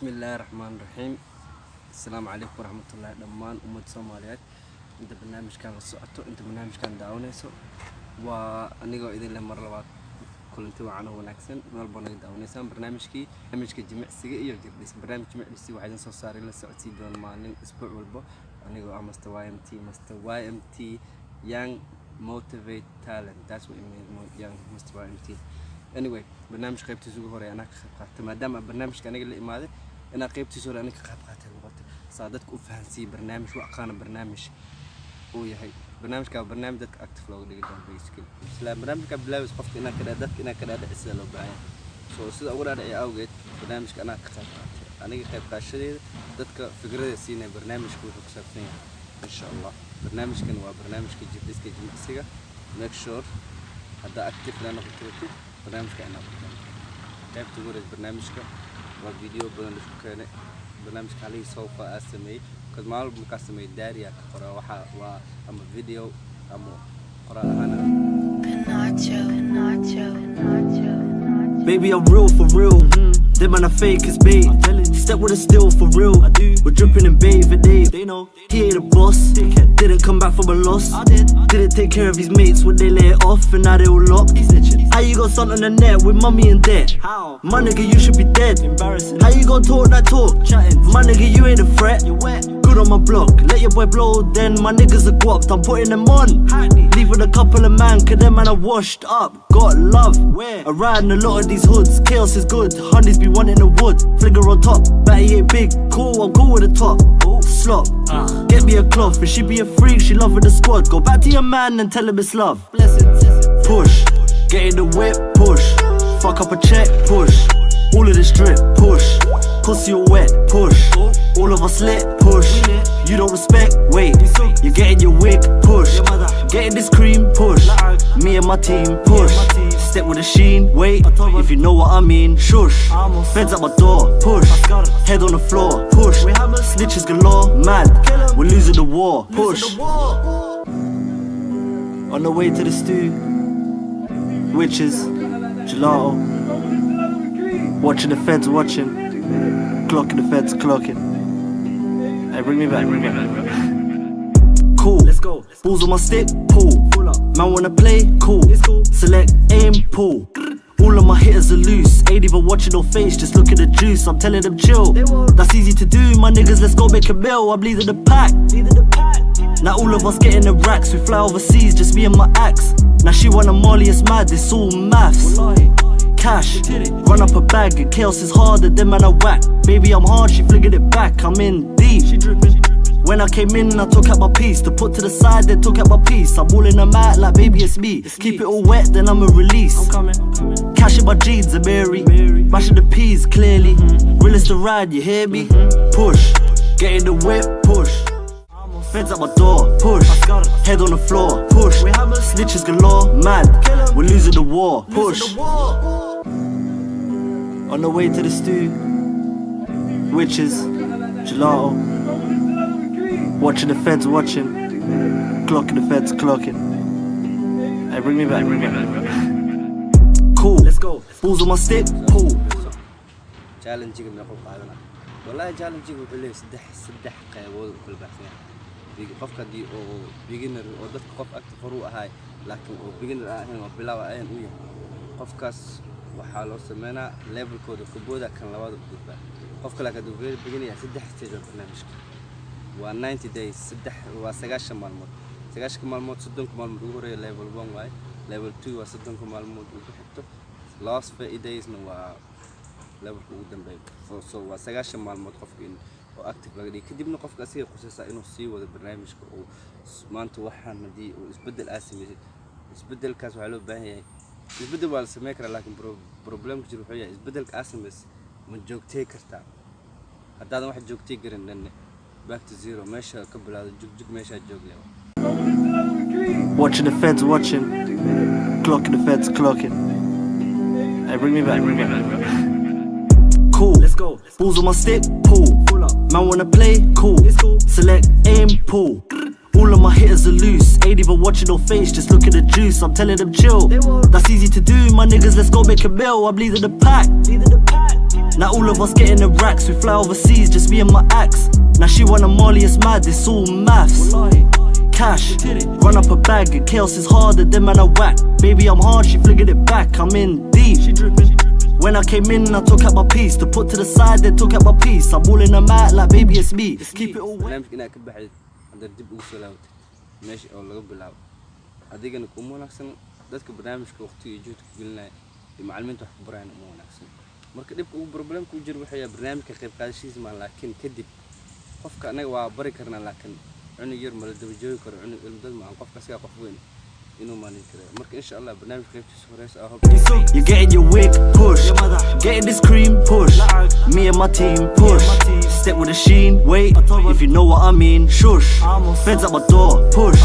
bismillaahi raxmaani raxiim. Assalaamu calaykum waraxmatullaahi dhammaan ummad Soomaaliyeed inta barnaamijkan la socoto inta barnaamijkan daawanayso waa anigoo idin leh mar labaad kulanti wacan oo wanaagsan meel baan idin daawanaysaan barnaamijka jimicsiga iyo jirdhis barnaamij jimicsi waxaan soo saaray la socodsiin doona maalin isbuuc walba anigoo ah Mr. YMT Young Motivate Talent. That's what it means, young Mr. YMT. Anyway, barnaamij qaybtiisa ugu horeeya anaa ka qayb qaatay maadaama barnaamijka aniga la imaaday inaa qaybtiisa hore aniga ka qayb qaatay noqotay saa dadka u fahansiiyay barnaamij u aqaana barnaamij uu yahay barnaamijka barnaamij dadka active looga dhigi doono basically isla barnaamijka bilaabis qofka inaa ka dadka inaa ka dhaadhic sida loo baahan soo sida ugu dhaadhic awgeed barnaamijka anaa ka qayb qaatay aniga qayb qaadashadeeda dadka fikrada siinay barnaamijku wuxuu ku saabsan yahay insha Allah barnaamijkan waa barnaamijka jirdhiska jimicsiga make sure hadda active la noqoto barnaamijka inaa qaybta ugu horeeyay barnaamijka waa video badan isku keenay barnaamijka halii soo faasamay kad maalmo ka samay daariya ka qora waxa waa ama video ama quraana Baby, I'm real for real. Them man are fake as bait. Step with a still for real. We're dripping in babe and they know he ain't a boss. Didn't come back from a loss. Didn't take care of his mates when they lay it off and now they all locked. How you got something on the net with mummy and dad? How? My nigga, you should be dead. Embarrassing. How you gon' talk that talk? Chatting. My nigga, you ain't a threat. You're wet. Good on my block. Let your boy blow, then my niggas are guapped. I'm putting them on. Leave with a couple of man, cause them man are washed up. Got love. Where? I ride in a lot of these hoods. Chaos is good. Honeys be wanting the wood. Flinger on top. Batty ain't big. Cool, I'm cool with the top. Slop. Get me a cloth. If she be a freak, she love with the squad. Go back to your man and tell him it's love. Push. Get in the whip. Push. Fuck up a check. Push. All of this drip. Push. Pussy all wet. Push. All of us lit. Push. You don't respect. Wait. You're getting your wig. Push. Getting this cream. Push. Me and my team. Push. Step with a sheen. Wait. If you know what I mean. Shush. Feds at my door. Push. Head on the floor. Push. Snitches galore. Mad. We're losing the war. Push. On the way to the stew. Witches. Gelato. Watching the feds watching. Clocking the feds clocking. Hey, bring me back. Cool. Let's go. Balls on my stick. Pull. Man wanna play. Cool. Select. Aim. Pull. All of my hitters are loose. Ain't even watching no face, just look at the juice. I'm telling them chill. That's easy to do, my niggas. Let's go make a meal. I'm leading the pack. Now all of us getting the racks. We fly overseas, just me and my axe. Now she wanna Molly, it's mad. It's all maths. Cash, run up a bag. And chaos is harder than man I whack. Baby, I'm hard. She flicking it back. I'm in deep. When I came in, I took out my piece. To put to the side, then took out my piece. I'm all in the mat like baby, it's me. Keep it all wet, then I'ma release. Cash in my jeans, I'm Mary. Mashing the peas, clearly. Realest to ride, you hear me? Push. Get in the whip, push. Feds at my door, push. Head on the floor, push. Snitches galore, mad. We're losing the war, push. On the way to the stew. Witches. Gelato. Watching the feds watching. Clocking the feds clocking. Hey, bring me back. Cool. Let's go. Balls on my stick. Pull. challenge من أقول قاعدنا والله challenge يقول لي سدح قيود كل بحثنا بيجي قف كدي أو beginner أو ده قف أكتر فروق هاي لكن أو beginner هنا بلاو أين ويا قف كاس وحاله سمينا level code كبوده كان لواده بدبه قف كلا كدو beginner سدح stage برنامج و 90 days سدح وسجاش مالمود سجاش كمالمود صدق كمالمود وهو level 1 واي level 2 وصدق كمالمود وحتى last 30 days نوا level قدام بعيد so وسجاش مالمود قفين أو active لقدي كدي قف كسير خصوصا إنه سي وذا برنامج أو ما أنت وحنا دي وإسبدل أسمي إسبدل كاس وعلو باهي إسبدل والسماكر لكن problem كتير وحياة إسبدل كأسمس من جوك تيكر تاع هذا واحد جوك تيكر إنه back to zero ماشى قبل هذا جوك ماشى جوك له Watching the feds watching. Clocking the feds clocking. Hey, bring me back. Cool. Let's go. Balls on my stick. Pull. Man wanna play. Cool. Select. Aim. Pull. All of my hitters are loose. Ain't even watching no face, just look at the juice. I'm telling them chill. That's easy to do, my niggas. Let's go make a meal. I'm leading the pack. Now all of us getting the racks. We fly overseas, just me and my axe. Now she wanna Molly, it's mad, it's all maths. Cash, run up a bag, and chaos is harder than man I whack. Baby, I'm hard, she flickered it back, I'm in deep. When I came in, I took out my piece. To put to the side, they took out my piece. I'm all in the mat like baby, it's me. Keep it all wet. barnaamijka inaad ka baxdid haddaad dib ugu soo laabtid meesha oo laga bilaabo adigana kuma wanaagsan dadka barnaamijka waqti iyo juhd ku gelinaya iyo macallimiinta wax ku barayaan uma wanaagsan marka dhibka ugu problemka u jiro waxa yahay barnaamijka qayb qaadashiisa ma laakiin kadib qofka anaga waa bari karnaa laakiin cunug yar ma la daba joogi karo cunug ilmada ma qofka asiga qof weyn inuu maalin karo marka insha Allah barnaamijka qaybtiisa horeysa ah You're getting your wig push, getting this cream push. Me and my team push. Step with a sheen, wait. If you know what I mean, shush. Feds at my door, push.